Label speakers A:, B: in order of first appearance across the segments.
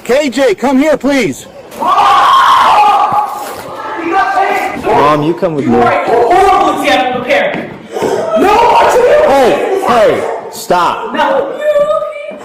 A: KJ, come here, please.
B: Mom, you come with me.
C: You are a horrible example of a parent. No!
B: Hey, stop.
C: No.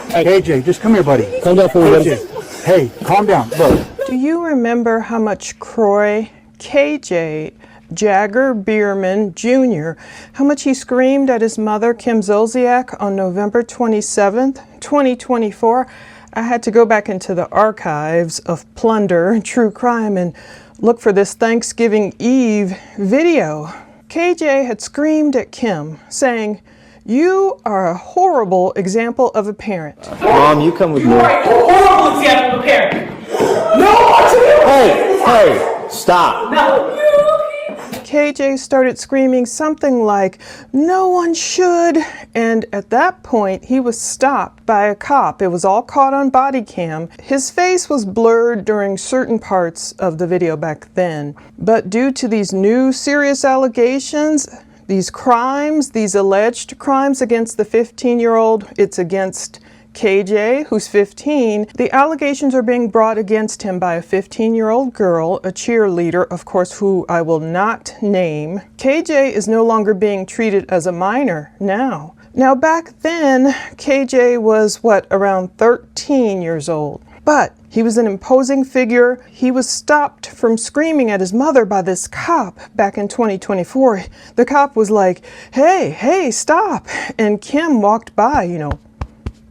A: Hey, KJ, just come here, buddy.
B: Calm down for me, buddy.
A: Hey, calm down. Look.
D: Do you remember how much Kroy, KJ, Jagger Biermann Jr., how much he screamed at his mother, Kim Zolciak, on November 27th, 2024? I had to go back into the archives of Plunder and True Crime and look for this Thanksgiving Eve video. KJ had screamed at Kim, saying, "You are a horrible example of a parent."
B: Mom, you come with me.
C: You are a horrible example of a parent. No!
B: Hey, stop.
C: No.
D: KJ started screaming something like, "No one should," and at that point he was stopped by a cop. It was all caught on body cam. His face was blurred during certain parts of the video back then, but due to these new serious allegations, these crimes, these alleged crimes against the 15-year-old, it's against KJ, who's 15, the allegations are being brought against him by a 15-year-old girl, a cheerleader, of course, who I will not name. KJ is no longer being treated as a minor now. Now back then, KJ was, around 13 years old. But he was an imposing figure. He was stopped from screaming at his mother by this cop back in 2024. The cop was like, hey, stop. And Kim walked by,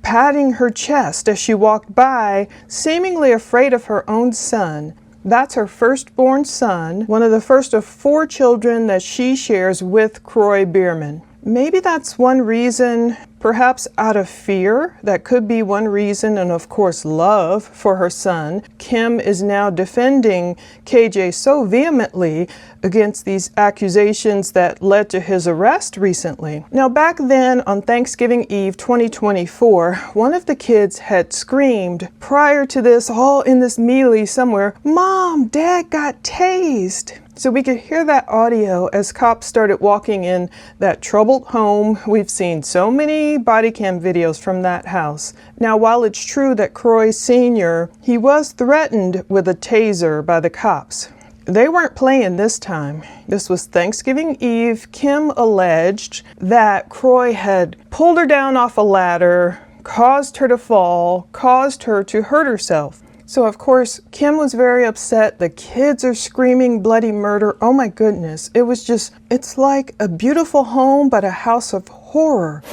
D: patting her chest as she walked by, seemingly afraid of her own son. That's her firstborn son, one of the first of 4 children that she shares with Kroy Biermann. Maybe that's one reason, perhaps out of fear, that could be one reason, and of course love for her son. Kim is now defending KJ so vehemently against these accusations that led to his arrest recently. Now back then on Thanksgiving Eve 2024, one of the kids had screamed prior to this, all in this melee somewhere, "Mom, Dad got tased." So we could hear that audio as cops started walking in that troubled home. We've seen so many body cam videos from that house. Now, while it's true that Kroy Sr., he was threatened with a taser by the cops, they weren't playing this time. This was Thanksgiving Eve. Kim alleged that Kroy had pulled her down off a ladder, caused her to fall, caused her to hurt herself. So of course, Kim was very upset. The kids are screaming bloody murder. Oh my goodness. It's like a beautiful home, but a house of horror.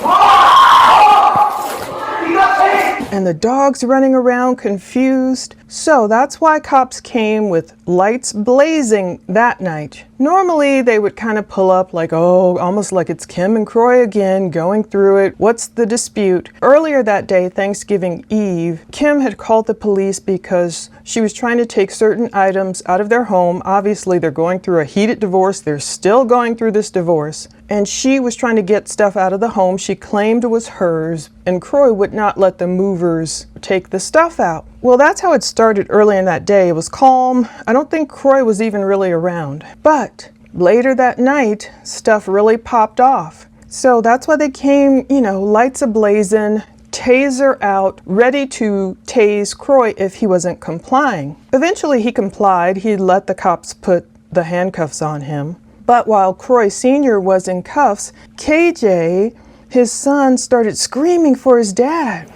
D: And the dog's running around confused. So that's why cops came with lights blazing that night. Normally they would kind of pull up like, oh, almost like it's Kim and Kroy again going through it. What's the dispute? Earlier that day, Thanksgiving Eve, Kim had called the police because she was trying to take certain items out of their home. Obviously they're going through a heated divorce. They're still going through this divorce. And she was trying to get stuff out of the home she claimed was hers, and Kroy would not let the movers take the stuff out. Well, that's how it started early in that day. It was calm. I don't think Kroy was even really around. But later that night, stuff really popped off. So that's why they came, lights ablazing, taser out, ready to tase Kroy if he wasn't complying. Eventually he complied. He let the cops put the handcuffs on him. But while Kroy Sr. was in cuffs, KJ, his son, started screaming for his dad.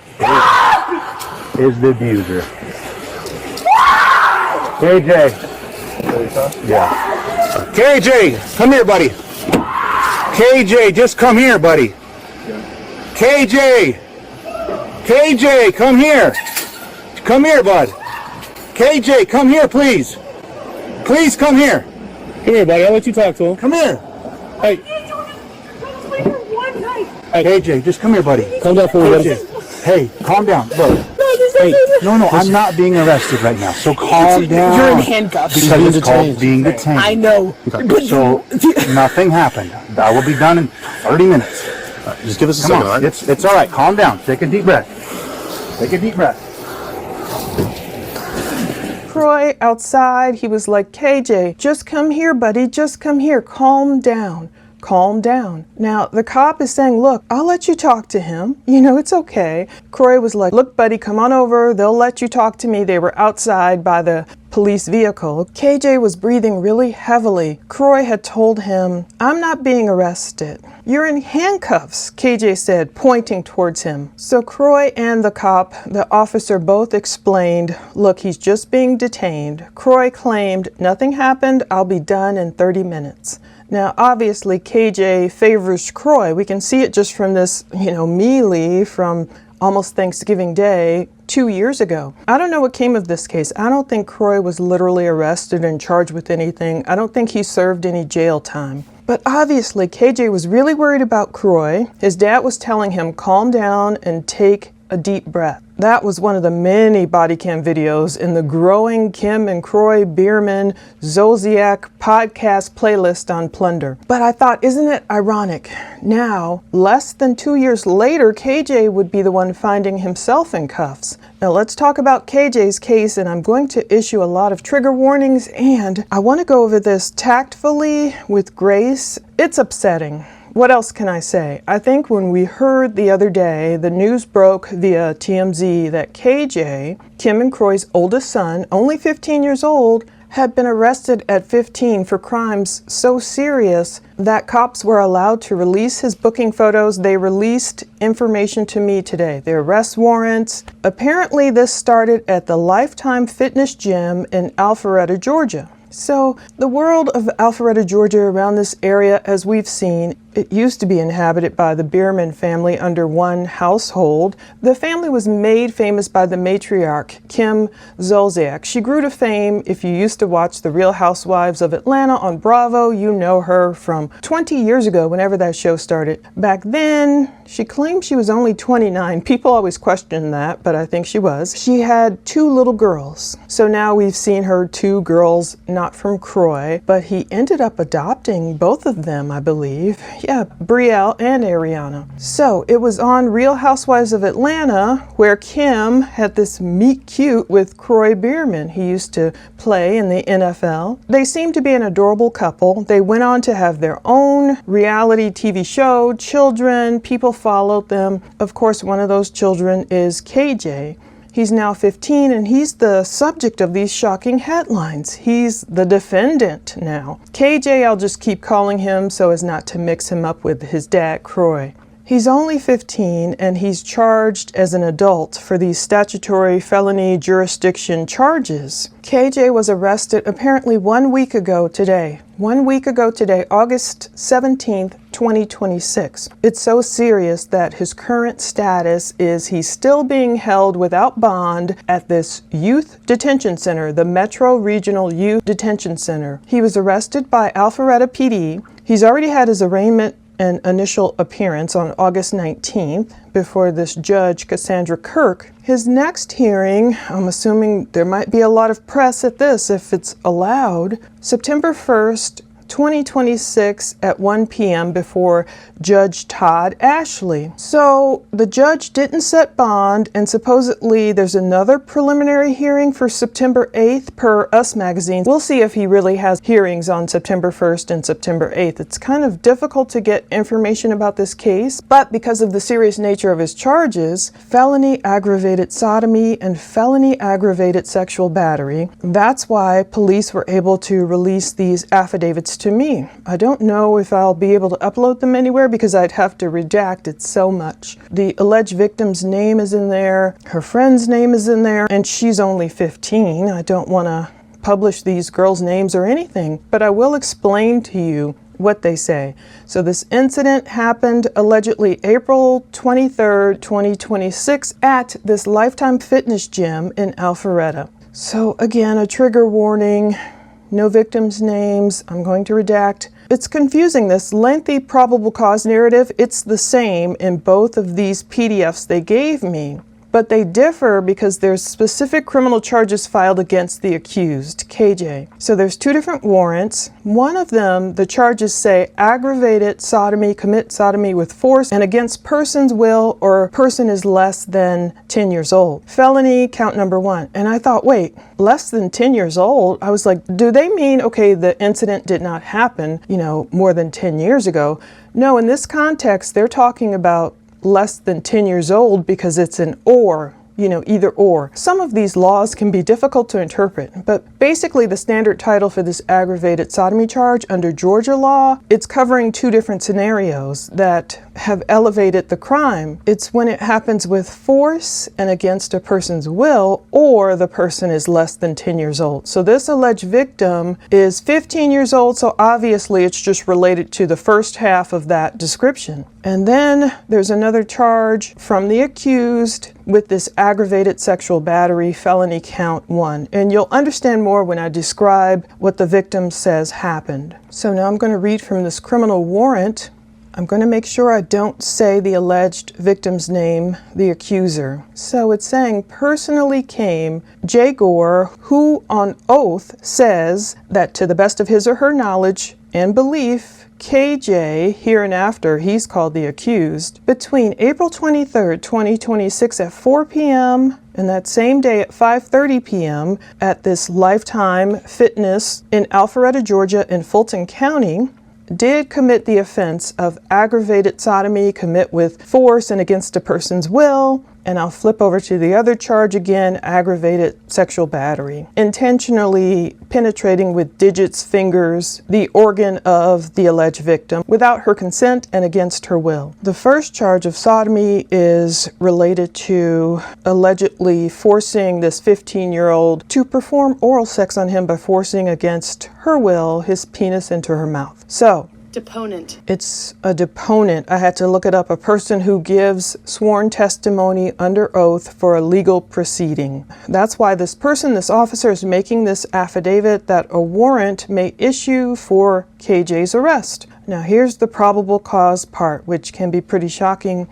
A: Is the abuser. KJ. Yeah. KJ, come here, buddy. KJ, just come here, buddy. KJ, come here. Come here, bud. KJ, come here, please. Please come here.
E: Come here, buddy. I'll let you talk to him.
A: Come here.
E: Hey.
A: Hey, KJ, just come here, buddy.
E: Calm down for me, buddy.
A: Hey, calm down. Look. Hey, no, I'm not being arrested right now. So calm down.
C: You're in handcuffs.
A: Because it's called being detained.
C: I know.
A: So nothing happened. I will be done in 30 minutes.
E: Just give us a second, all right?
A: It's all right. Calm down. Take a deep breath. Take a deep breath.
D: Kroy outside, he was like, KJ, just come here, buddy. Just come here. Calm down. calm down. Now, the cop is saying, look, I'll let you talk to him. You know, it's okay. Kroy was like, look, buddy, come on over. They'll let you talk to me. They were outside by the police vehicle. KJ was breathing really heavily. Kroy had told him, I'm not being arrested. You're in handcuffs, KJ said, pointing towards him. So Kroy and the cop, the officer, both explained, look, he's just being detained. Kroy claimed, nothing happened. I'll be done in 30 minutes. Now, obviously, KJ favors Kroy. We can see it just from this, melee from almost Thanksgiving Day 2 years ago. I don't know what came of this case. I don't think Kroy was literally arrested and charged with anything. I don't think he served any jail time. But obviously, KJ was really worried about Kroy. His dad was telling him, calm down and take a deep breath. That was one of the many body cam videos in the growing Kim and Kroy Biermann Zolciak podcast playlist on Plunder. But I thought, isn't it ironic? Now, less than 2 years later, KJ would be the one finding himself in cuffs. Now let's talk about KJ's case, and I'm going to issue a lot of trigger warnings, and I want to go over this tactfully with grace. It's upsetting. What else can I say? I think when we heard the other day, the news broke via TMZ that KJ, Kim and Kroy's oldest son, only 15 years old, had been arrested at 15 for crimes so serious that cops were allowed to release his booking photos. They released information to me today, the arrest warrants. Apparently this started at the Lifetime Fitness Gym in Alpharetta, Georgia. So the world of Alpharetta, Georgia, around this area, as we've seen, it used to be inhabited by the Biermann family under one household. The family was made famous by the matriarch, Kim Zolciak. She grew to fame. If you used to watch The Real Housewives of Atlanta on Bravo, you know her from 20 years ago, whenever that show started. Back then, she claimed she was only 29. People always question that, but I think she was. She had 2 little girls. So now we've seen her 2 girls, not from Kroy, but he ended up adopting both of them, I believe. Yeah, Brielle and Ariana. So it was on Real Housewives of Atlanta where Kim had this meet cute with Kroy Biermann. He used to play in the NFL. They seemed to be an adorable couple. They went on to have their own reality TV show, children, people followed them. Of course, one of those children is KJ. He's now 15 and he's the subject of these shocking headlines. He's the defendant now. KJ, I'll just keep calling him so as not to mix him up with his dad, Kroy. He's only 15 and he's charged as an adult for these statutory felony jurisdiction charges. KJ was arrested apparently 1 week ago today. 1 week ago today, August 17th, 2026. It's so serious that his current status is he's still being held without bond at this youth detention center, the Metro Regional Youth Detention Center. He was arrested by Alpharetta PD. He's already had his arraignment and initial appearance on August 19th before this judge, Cassandra Kirk. His next hearing, I'm assuming there might be a lot of press at this if it's allowed, September 1st, 2026 at 1 p.m. before Judge Todd Ashley. So the judge didn't set bond, and supposedly there's another preliminary hearing for September 8th per Us Magazine. We'll see if he really has hearings on September 1st and September 8th. It's kind of difficult to get information about this case, but because of the serious nature of his charges, felony aggravated sodomy and felony aggravated sexual battery, that's why police were able to release these affidavits to me. I don't know if I'll be able to upload them anywhere because I'd have to redact it so much. The alleged victim's name is in there, her friend's name is in there, and she's only 15. I don't want to publish these girls' names or anything, but I will explain to you what they say. So this incident happened allegedly April 23rd, 2026 at this Lifetime Fitness Gym in Alpharetta. So again, a trigger warning. No victims' names. I'm going to redact. It's confusing, this lengthy probable cause narrative. It's the same in both of these PDFs they gave me. but they differ because there's specific criminal charges filed against the accused, KJ. So there's two different warrants. One of them, the charges say aggravated sodomy, commit sodomy with force and against person's will or person is less than 10 years old. Felony count number 1. And I thought, wait, less than 10 years old? I was like, do they mean, okay, the incident did not happen, more than 10 years ago? No, in this context, they're talking about less than 10 years old because it's an or, either or. Some of these laws can be difficult to interpret, but basically the standard title for this aggravated sodomy charge under Georgia law, it's covering two different scenarios that have elevated the crime. It's when it happens with force and against a person's will, or the person is less than 10 years old. So this alleged victim is 15 years old, so obviously it's just related to the first half of that description. And then there's another charge from the accused with this aggravated sexual battery, felony count 1. And you'll understand more when I describe what the victim says happened. So now I'm going to read from this criminal warrant. I'm going to make sure I don't say the alleged victim's name, the accuser. So it's saying personally came Jagger, who on oath says that to the best of his or her knowledge and belief, KJ, hereinafter he's called the accused, between April 23rd, 2026 at 4 p.m. and that same day at 5:30 p.m. at this Lifetime Fitness in Alpharetta, Georgia in Fulton County, did commit the offense of aggravated sodomy, commit with force and against a person's will, and I'll flip over to the other charge again, aggravated sexual battery, intentionally penetrating with digits, fingers, the organ of the alleged victim without her consent and against her will. The first charge of sodomy is related to allegedly forcing this 15-year-old to perform oral sex on him by forcing against her will his penis into her mouth. So,
F: deponent.
D: It's a deponent. I had to look it up. A person who gives sworn testimony under oath for a legal proceeding. That's why this person, this officer, is making this affidavit that a warrant may issue for KJ's arrest. Now here's the probable cause part, which can be pretty shocking.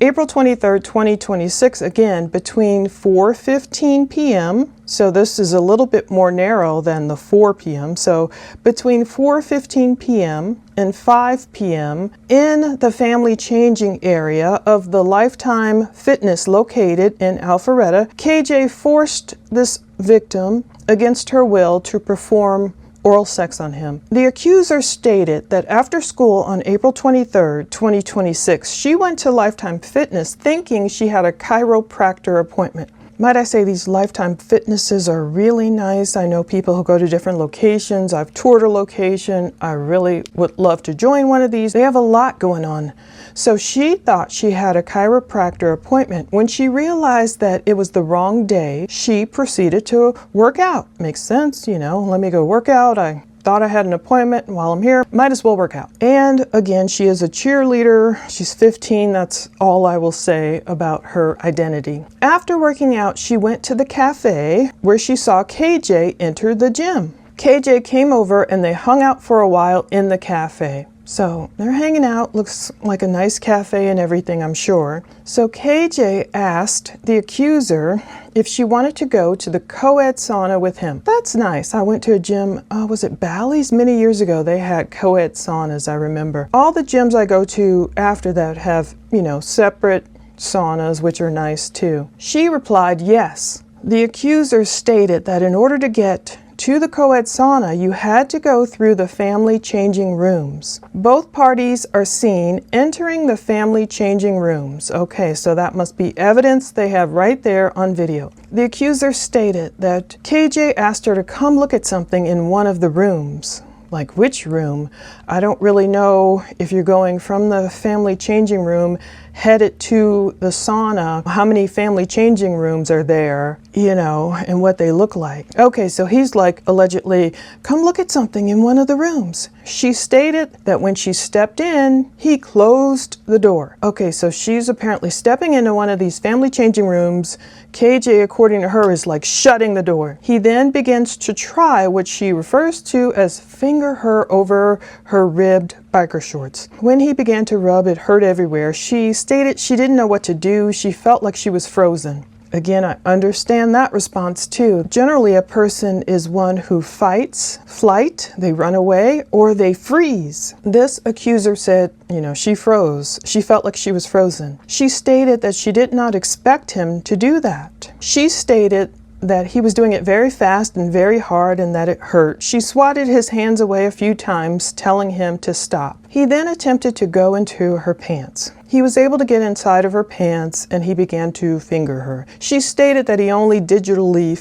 D: April 23rd, 2026, again, between 4:15 p.m., so this is a little bit more narrow than the 4 p.m., so between 4:15 p.m. and 5 p.m. in the family changing area of the Lifetime Fitness located in Alpharetta, KJ forced this victim against her will to perform oral sex on him. The accuser stated that after school on April 23rd, 2026, she went to Lifetime Fitness thinking she had a chiropractor appointment. Might I say these Lifetime Fitnesses are really nice. I know people who go to different locations. I've toured a location. I really would love to join one of these. They have a lot going on. So she thought she had a chiropractor appointment. When she realized that it was the wrong day, she proceeded to work out. Makes sense, let me go work out. I thought I had an appointment, and while I'm here, might as well work out. And again, she is a cheerleader. She's 15. That's all I will say about her identity. After working out, she went to the cafe where she saw KJ enter the gym. KJ came over and they hung out for a while in the cafe. So they're hanging out, looks like a nice cafe and everything, I'm sure. So KJ asked the accuser if she wanted to go to the co-ed sauna with him. That's nice. I went to a gym, was it Bally's? Many years ago, they had co-ed saunas, I remember. All the gyms I go to after that have, separate saunas, which are nice too. She replied yes. The accuser stated that in order to get to the co-ed sauna, you had to go through the family changing rooms. Both parties are seen entering the family changing rooms. Okay, so that must be evidence they have right there on video. The accuser stated that KJ asked her to come look at something in one of the rooms. Like which room? I don't really know if you're going from the family changing room headed to the sauna, how many family changing rooms are there, and what they look like. Okay, so he's like, allegedly, come look at something in one of the rooms. She stated that when she stepped in, he closed the door. Okay, so she's apparently stepping into one of these family changing rooms. KJ, according to her, is like shutting the door. He then begins to try what she refers to as finger her over her ribbed biker shorts. When he began to rub, it hurt everywhere. She stated she didn't know what to do. She felt like she was frozen. Again, I understand that response too. Generally, a person is one who fights, flight, they run away, or they freeze. This accuser said, she froze. She felt like she was frozen. She stated that she did not expect him to do that. She stated that he was doing it very fast and very hard and that it hurt. She swatted his hands away a few times, telling him to stop. He then attempted to go into her pants. He was able to get inside of her pants and he began to finger her. She stated that he only digitally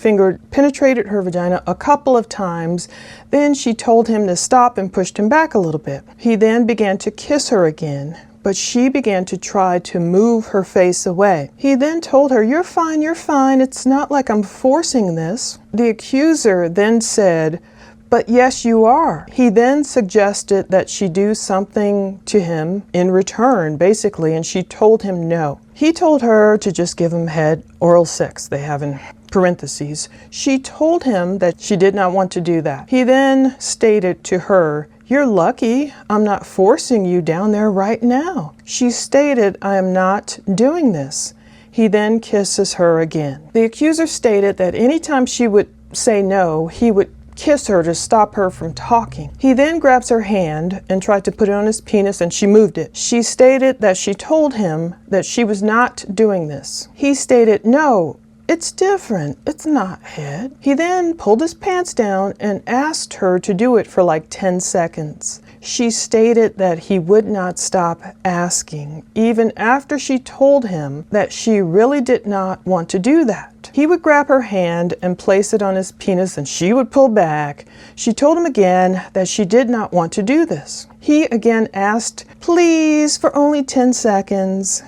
D: penetrated her vagina a couple of times. Then she told him to stop and pushed him back a little bit. He then began to kiss her again, but she began to try to move her face away. He then told her, you're fine, it's not like I'm forcing this. The accuser then said, but yes, you are. He then suggested that she do something to him in return, basically, and she told him no. He told her to just give him head, oral sex, they have in parentheses. She told him that she did not want to do that. He then stated to her, you're lucky I'm not forcing you down there right now. She stated, I am not doing this. He then kisses her again. The accuser stated that anytime she would say no, he would kiss her to stop her from talking. He then grabs her hand and tried to put it on his penis and she moved it. She stated that she told him that she was not doing this. He stated, no, it's different. It's not head. He then pulled his pants down and asked her to do it for like 10 seconds. She stated that he would not stop asking, even after she told him that she really did not want to do that. He would grab her hand and place it on his penis and she would pull back. She told him again that she did not want to do this. He again asked, please, for only 10 seconds.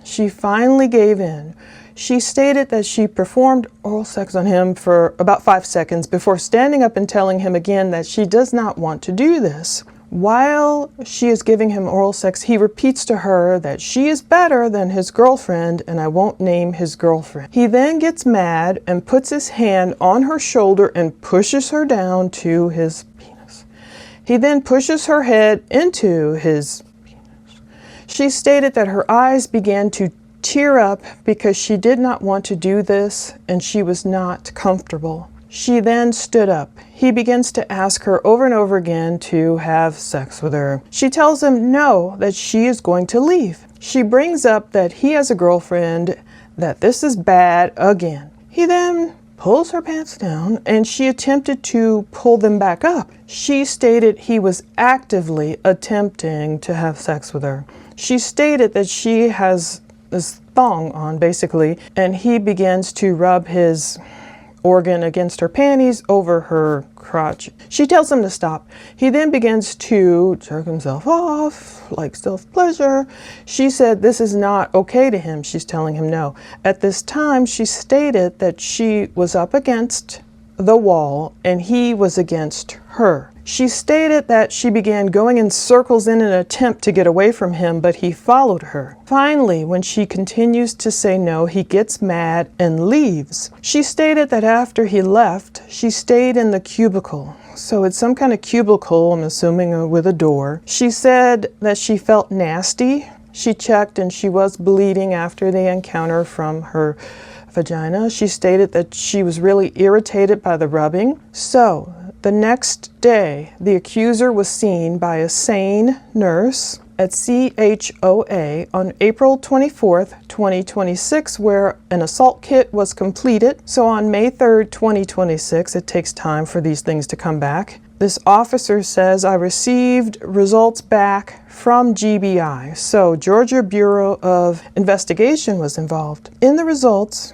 D: She finally gave in. She stated that she performed oral sex on him for about 5 seconds before standing up and telling him again that she does not want to do this. While she is giving him oral sex, he repeats to her that she is better than his girlfriend, and I won't name his girlfriend. He then gets mad and puts his hand on her shoulder and pushes her down to his penis. He then pushes her head into his penis. She stated that her eyes began to tear up because she did not want to do this and she was not comfortable. She then stood up. He begins to ask her over and over again to have sex with her. She tells him no, that she is going to leave. She brings up that he has a girlfriend, that this is bad again. He then pulls her pants down and she attempted to pull them back up. She stated he was actively attempting to have sex with her. She stated that she has this thong on basically, and he begins to rub his organ against her panties over her crotch. She tells him to stop. He then begins to jerk himself off, like self-pleasure. She said this is not okay to him. She's telling him no. At this time, she stated that she was up against the wall and he was against her. She stated that she began going in circles in an attempt to get away from him, but he followed her. Finally, when she continues to say no, he gets mad and leaves. She stated that after he left, she stayed in the cubicle. So it's some kind of cubicle, I'm assuming, with a door. She said that she felt nasty. She checked and she was bleeding after the encounter from her vagina. She stated that she was really irritated by the rubbing. So the next day, the accuser was seen by a sane nurse at CHOA on April 24th, 2026, where an assault kit was completed. So on May 3rd, 2026, it takes time for these things to come back. This officer says, I received results back from GBI. So Georgia Bureau of Investigation was involved. In the results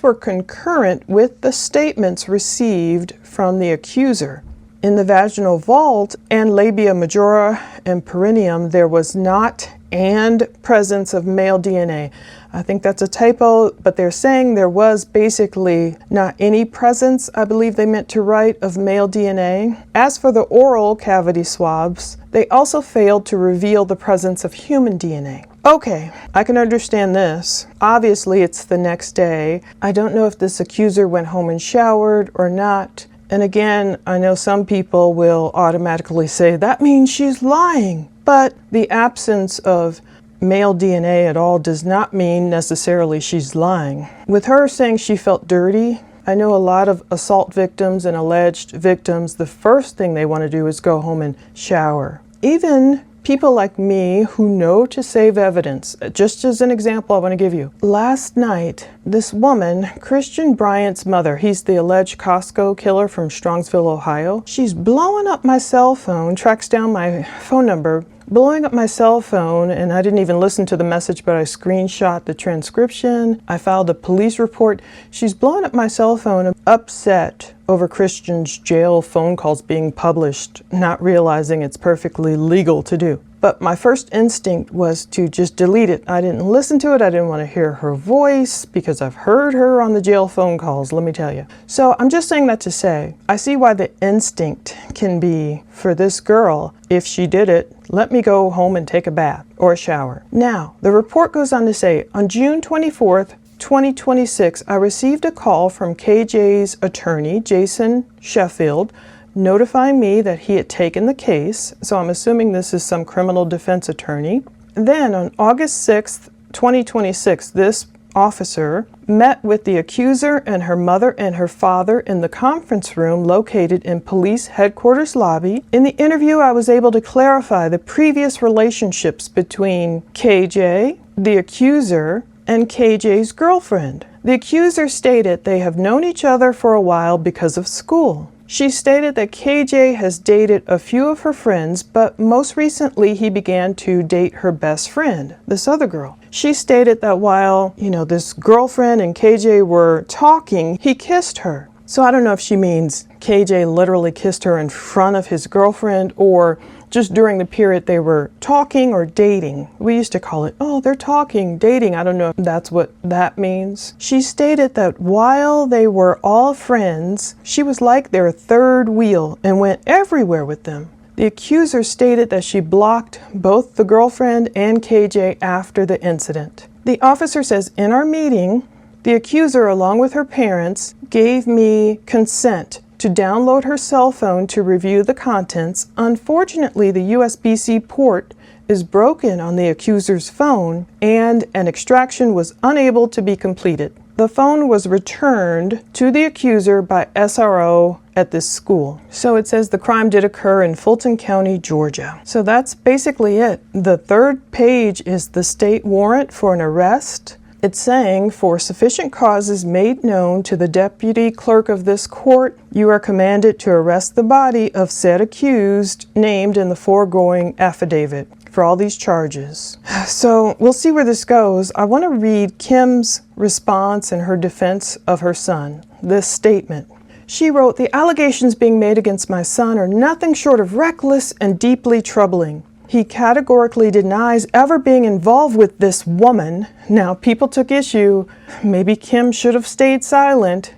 D: were concurrent with the statements received from the accuser. In the vaginal vault and labia majora and perineum, there was not and presence of male DNA. I think that's a typo, but they're saying there was basically not any presence, I believe they meant to write, of male DNA. As for the oral cavity swabs, they also failed to reveal the presence of human DNA. Okay, I can understand this. Obviously, it's the next day. I don't know if this accuser went home and showered or not. And again, I know some people will automatically say, that means she's lying. But the absence of male DNA at all does not mean necessarily she's lying. With her saying she felt dirty, I know a lot of assault victims and alleged victims, the first thing they want to do is go home and shower. Even people like me who know to save evidence. Just as an example I want to give you. Last night, this woman, Christian Bryant's mother, he's the alleged Costco killer from Strongsville, Ohio. She's blowing up my cell phone, tracks down my phone number, blowing up my cell phone, and I didn't even listen to the message, but I screenshot the transcription. I filed a police report. She's blowing up my cell phone, upset over Christian's jail phone calls being published, not realizing it's perfectly legal to do. But my first instinct was to just delete it. I didn't listen to it. I didn't want to hear her voice because I've heard her on the jail phone calls, let me tell you. So I'm just saying that to say, I see why the instinct can be for this girl, if she did it, let me go home and take a bath or a shower. Now, the report goes on to say, on June 24th, 2026, I received a call from KJ's attorney, Jason Sheffield, notifying me that he had taken the case. So I'm assuming this is some criminal defense attorney. Then on August 6th, 2026, this officer met with the accuser and her mother and her father in the conference room located in police headquarters lobby. In the interview, I was able to clarify the previous relationships between KJ, the accuser, and KJ's girlfriend. The accuser stated they have known each other for a while because of school. She stated that KJ has dated a few of her friends, but most recently he began to date her best friend, this other girl. She stated that while, this girlfriend and KJ were talking, he kissed her. So I don't know if she means KJ literally kissed her in front of his girlfriend or just during the period they were talking or dating. We used to call it, oh, they're talking, dating. I don't know if that's what that means. She stated that while they were all friends, she was like their third wheel and went everywhere with them. The accuser stated that she blocked both the girlfriend and KJ after the incident. The officer says, in our meeting, the accuser, along with her parents, gave me consent to download her cell phone to review the contents. Unfortunately, the USB-C port is broken on the accuser's phone and an extraction was unable to be completed. The phone was returned to the accuser by SRO at this school. So it says the crime did occur in Fulton County, Georgia. So that's basically it. The third page is the state warrant for an arrest. It's saying, for sufficient causes made known to the deputy clerk of this court, you are commanded to arrest the body of said accused named in the foregoing affidavit for all these charges. So we'll see where this goes. I want to read Kim's response and her defense of her son. This statement. She wrote, the allegations being made against my son are nothing short of reckless and deeply troubling. He categorically denies ever being involved with this woman. Now, people took issue. Maybe Kim should have stayed silent.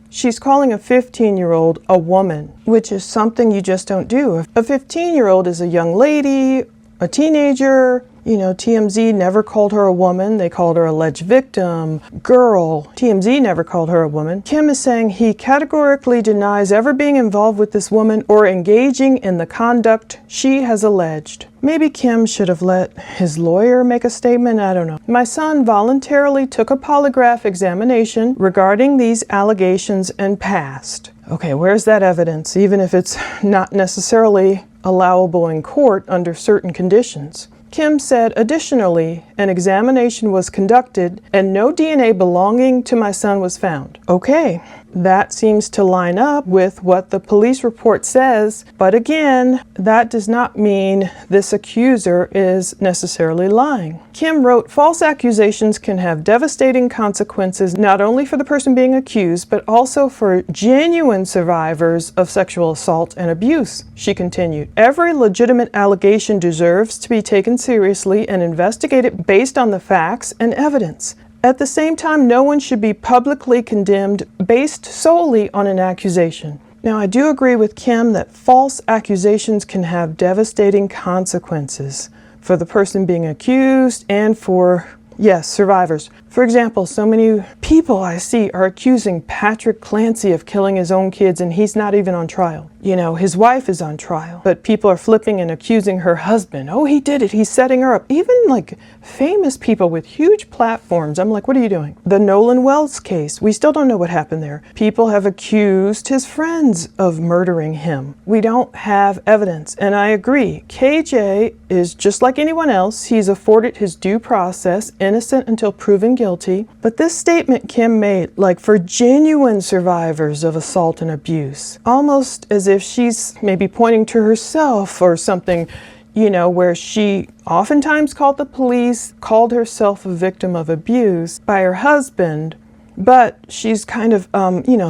D: She's calling a 15-year-old a woman, which is something you just don't do. A 15-year-old is a young lady, a teenager. TMZ never called her a woman. They called her alleged victim, girl. TMZ never called her a woman. Kim is saying he categorically denies ever being involved with this woman or engaging in the conduct she has alleged. Maybe Kim should have let his lawyer make a statement. I don't know. My son voluntarily took a polygraph examination regarding these allegations and passed. Okay, where's that evidence? Even if it's not necessarily allowable in court under certain conditions. Kim said, additionally, an examination was conducted and no DNA belonging to my son was found. Okay, that seems to line up with what the police report says, but again, that does not mean this accuser is necessarily lying. Kim wrote, false accusations can have devastating consequences not only for the person being accused, but also for genuine survivors of sexual assault and abuse. She continued, every legitimate allegation deserves to be taken seriously and investigated based on the facts and evidence. At the same time, no one should be publicly condemned based solely on an accusation. Now, I do agree with Kim that false accusations can have devastating consequences for the person being accused and for, yes, survivors. For example, so many people I see are accusing Patrick Clancy of killing his own kids, and he's not even on trial. You know, his wife is on trial, but people are flipping and accusing her husband. Oh, he did it. He's setting her up. Even like famous people with huge platforms. I'm like, what are you doing? The Nolan Wells case. We still don't know what happened there. People have accused his friends of murdering him. We don't have evidence. And I agree. KJ is just like anyone else. He's afforded his due process, innocent until proven guilty. But this statement Kim made, like for genuine survivors of assault and abuse, almost as if she's maybe pointing to herself or something, you know, where she oftentimes called the police, called herself a victim of abuse by her husband, but she's kind of,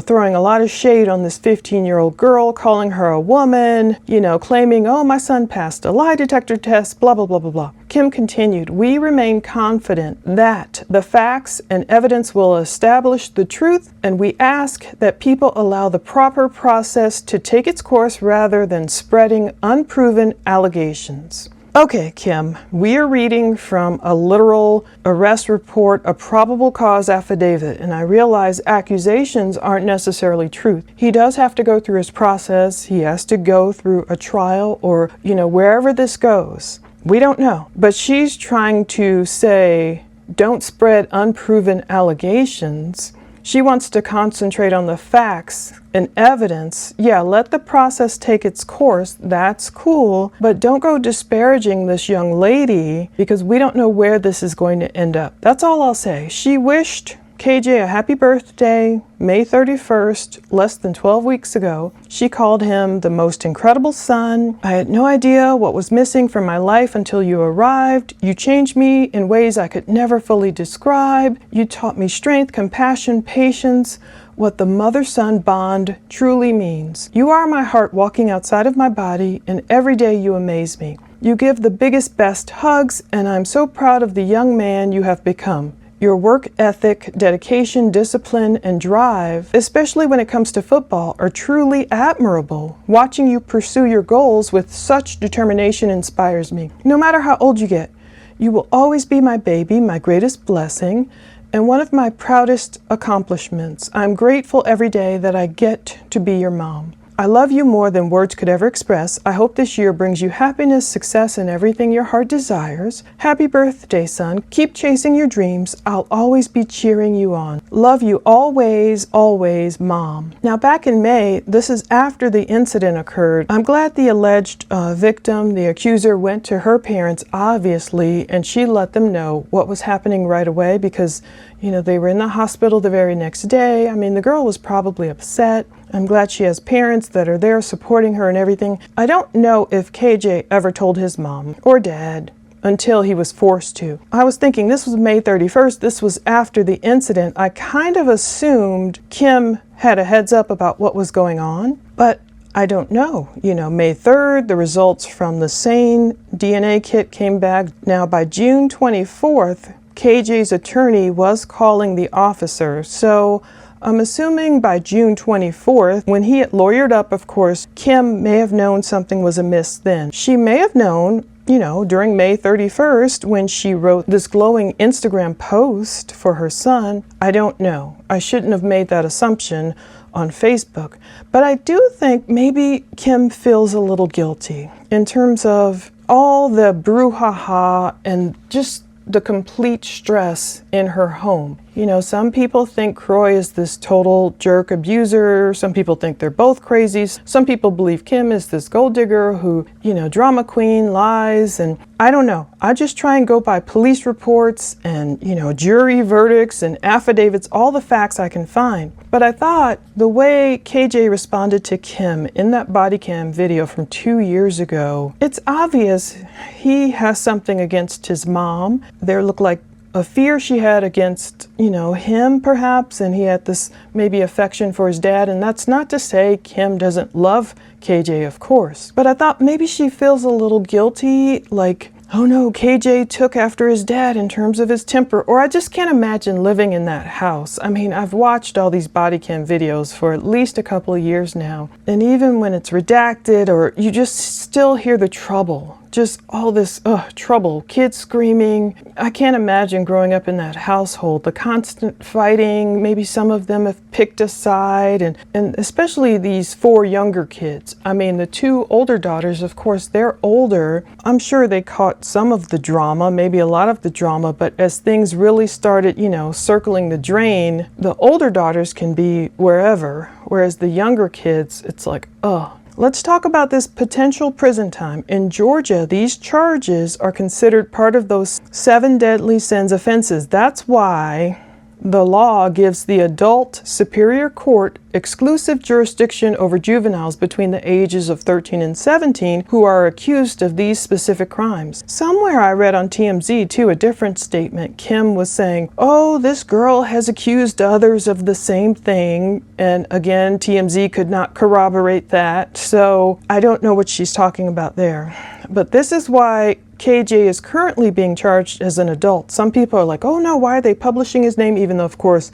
D: throwing a lot of shade on this 15-year-old girl, calling her a woman, claiming, oh, my son passed a lie detector test, blah, blah, blah, blah, blah. Kim continued, we remain confident that the facts and evidence will establish the truth, and we ask that people allow the proper process to take its course rather than spreading unproven allegations. Okay, Kim, we are reading from a literal arrest report, a probable cause affidavit, and I realize accusations aren't necessarily truth. He does have to go through his process. He has to go through a trial or, wherever this goes. We don't know. But she's trying to say, don't spread unproven allegations. She wants to concentrate on the facts and evidence. Yeah, let the process take its course. That's cool. But don't go disparaging this young lady because we don't know where this is going to end up. That's all I'll say. She wished KJ a happy birthday, May 31st, less than 12 weeks ago. She called him the most incredible son. I had no idea what was missing from my life until you arrived. You changed me in ways I could never fully describe. You taught me strength, compassion, patience, what the mother-son bond truly means. You are my heart walking outside of my body, and every day you amaze me. You give the biggest, best hugs, and I'm so proud of the young man you have become. Your work ethic, dedication, discipline, and drive, especially when it comes to football, are truly admirable. Watching you pursue your goals with such determination inspires me. No matter how old you get, you will always be my baby, my greatest blessing, and one of my proudest accomplishments. I'm grateful every day that I get to be your mom. I love you more than words could ever express. I hope this year brings you happiness, success, and everything your heart desires. Happy birthday, son. Keep chasing your dreams. I'll always be cheering you on. Love you always, always, Mom. Now, back in May, this is after the incident occurred. I'm glad the alleged victim, the accuser, went to her parents, obviously, and she let them know what was happening right away because, they were in the hospital the very next day. I mean, the girl was probably upset. I'm glad she has parents that are there supporting her and everything. I don't know if KJ ever told his mom or dad until he was forced to. I was thinking this was May 31st. This was after the incident. I kind of assumed Kim had a heads up about what was going on, but I don't know. May 3rd, the results from the SANE DNA kit came back. Now, by June 24th, KJ's attorney was calling the officer. So I'm assuming by June 24th, when he had lawyered up, of course, Kim may have known something was amiss then. She may have known, during May 31st when she wrote this glowing Instagram post for her son. I don't know. I shouldn't have made that assumption on Facebook. But I do think maybe Kim feels a little guilty in terms of all the brouhaha and just the complete stress in her home. Some people think Kroy is this total jerk abuser. Some people think they're both crazy. Some people believe Kim is this gold digger who, drama queen, lies, and I don't know. I just try and go by police reports and, jury verdicts and affidavits, all the facts I can find. But I thought the way KJ responded to Kim in that body cam video from 2 years ago, it's obvious he has something against his mom. There looked like a fear she had against, him perhaps, and he had this maybe affection for his dad. And that's not to say Kim doesn't love KJ, of course. But I thought maybe she feels a little guilty, like, oh no, KJ took after his dad in terms of his temper. Or I just can't imagine living in that house. I mean, I've watched all these body cam videos for at least a couple of years now. And even when it's redacted or you just still hear the trouble, just all this trouble, kids screaming. I can't imagine growing up in that household, the constant fighting. Maybe some of them have picked a side, and especially these 4 younger kids. I mean, the 2 older daughters, of course, they're older. I'm sure they caught some of the drama, maybe a lot of the drama, but as things really started, circling the drain, the older daughters can be wherever, whereas the younger kids, it's like, ugh. Let's talk about this potential prison time. In Georgia, these charges are considered part of those 7 deadly sins offenses. That's why the law gives the adult superior court exclusive jurisdiction over juveniles between the ages of 13 and 17 who are accused of these specific crimes. Somewhere I read on TMZ too a different statement. Kim was saying, oh, this girl has accused others of the same thing. And again, TMZ could not corroborate that. So I don't know what she's talking about there. But this is why KJ is currently being charged as an adult. Some people are like, oh no, why are they publishing his name? Even though, of course,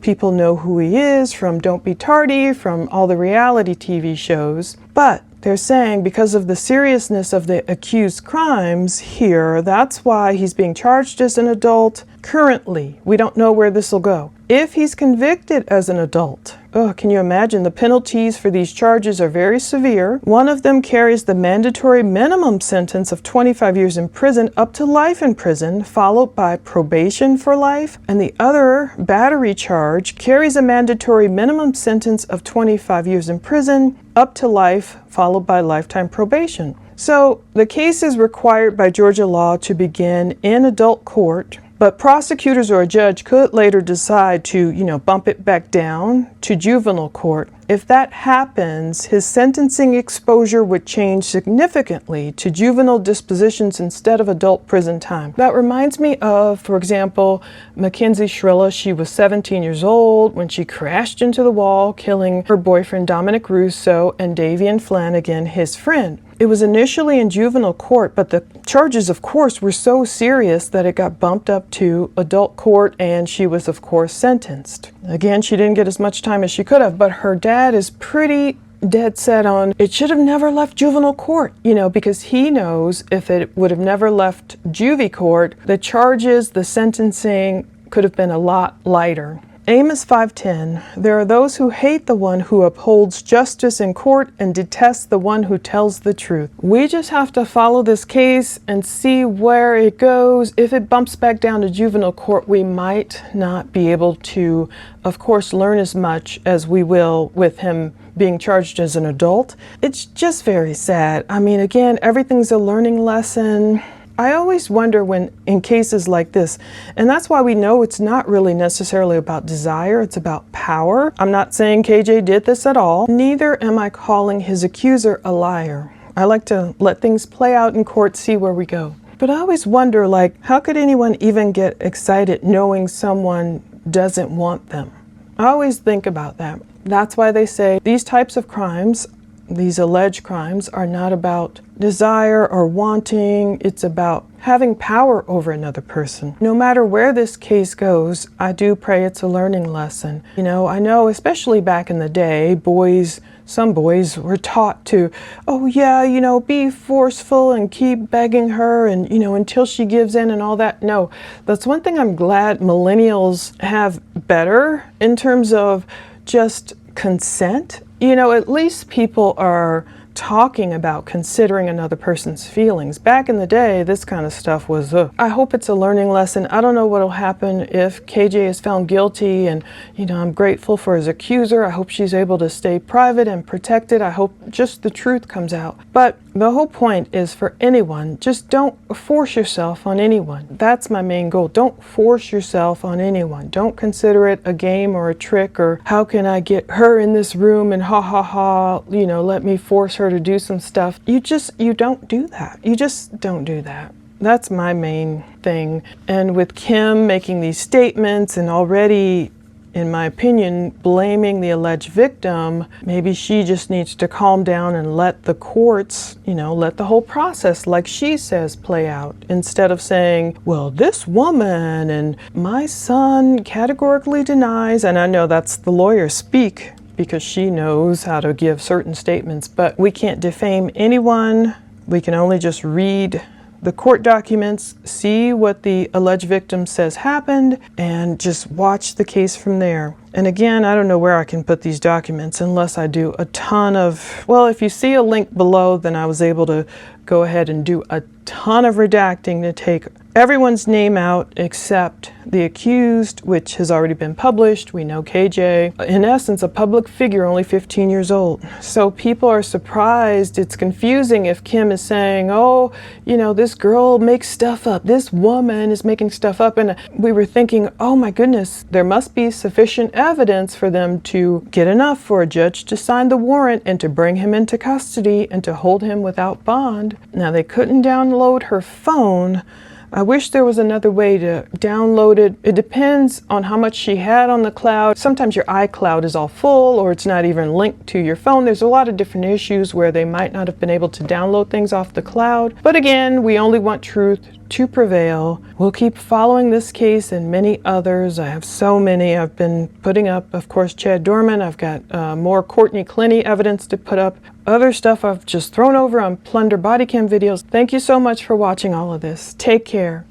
D: people know who he is from Don't Be Tardy, from all the reality TV shows. But they're saying because of the seriousness of the accused crimes here, that's why he's being charged as an adult currently. We don't know where this will go. If he's convicted as an adult, can you imagine? The penalties for these charges are very severe. One of them carries the mandatory minimum sentence of 25 years in prison up to life in prison, followed by probation for life. And the other battery charge carries a mandatory minimum sentence of 25 years in prison, up to life, followed by lifetime probation. So the case is required by Georgia law to begin in adult court. But prosecutors or a judge could later decide to, bump it back down to juvenile court. If that happens, his sentencing exposure would change significantly to juvenile dispositions instead of adult prison time. That reminds me of, for example, Mackenzie Shrilla. She was 17 years old when she crashed into the wall, killing her boyfriend Dominic Russo and Davian Flanagan, his friend. It was initially in juvenile court, but the charges, of course, were so serious that it got bumped up to adult court, and she was, of course, sentenced. Again, she didn't get as much time as she could have, but her dad is pretty dead set on it should have never left juvenile court, because he knows if it would have never left juvie court, the charges, the sentencing could have been a lot lighter. Amos 5:10, there are those who hate the one who upholds justice in court and detest the one who tells the truth. We just have to follow this case and see where it goes. If it bumps back down to juvenile court, we might not be able to, of course, learn as much as we will with him being charged as an adult. It's just very sad. I mean, again, everything's a learning lesson. I always wonder when in cases like this, and that's why we know it's not really necessarily about desire, it's about power. I'm not saying KJ did this at all. Neither am I calling his accuser a liar. I like to let things play out in court, see where we go. But I always wonder, how could anyone even get excited knowing someone doesn't want them? I always think about that. That's why they say these types of crimes, these alleged crimes, are not about desire or wanting. It's about having power over another person. No matter where this case goes, I do pray it's a learning lesson. I know especially back in the day, some boys were taught to, be forceful and keep begging her and, until she gives in and all that. No, that's one thing I'm glad millennials have better in terms of just consent. At least people are talking about considering another person's feelings. Back in the day, this kind of stuff was, I hope it's a learning lesson. I don't know what'll happen if KJ is found guilty, and, I'm grateful for his accuser. I hope she's able to stay private and protected. I hope just the truth comes out. But the whole point is for anyone, just don't force yourself on anyone. That's my main goal. Don't force yourself on anyone. Don't consider it a game or a trick or how can I get her in this room and let me force her to do some stuff. You don't do that. You just don't do that. That's my main thing. And with Kim making these statements and already, in my opinion, blaming the alleged victim, maybe she just needs to calm down and let the courts, let the whole process, like she says, play out, instead of saying, well, this woman and my son categorically denies, and I know that's the lawyer speak, because she knows how to give certain statements, but we can't defame anyone We can only just read the court documents, see what the alleged victim says happened, and just watch the case from there. And again, I don't know where I can put these documents unless I do a ton of, well, if you see a link below, then I was able to go ahead and do a ton of redacting to take everyone's name out except the accused, which has already been published. We know KJ, in essence, a public figure, only 15 years old. So people are surprised. It's confusing if Kim is saying, oh, you know, this girl makes stuff up. This woman is making stuff up. And we were thinking, oh my goodness, there must be sufficient evidence for them to get enough for a judge to sign the warrant and to bring him into custody and to hold him without bond. Now, they couldn't download her phone. I wish there was another way to download it. It depends on how much she had on the cloud. Sometimes your iCloud is all full or it's not even linked to your phone. There's a lot of different issues where they might not have been able to download things off the cloud. But again, we only want truth to prevail. We'll keep following this case and many others. I have so many. I've been putting up, of course, Chad Dorman. I've got more Courtney Clinny evidence to put up. Other stuff I've just thrown over on Plunder bodycam videos. Thank you so much for watching all of this. Take care.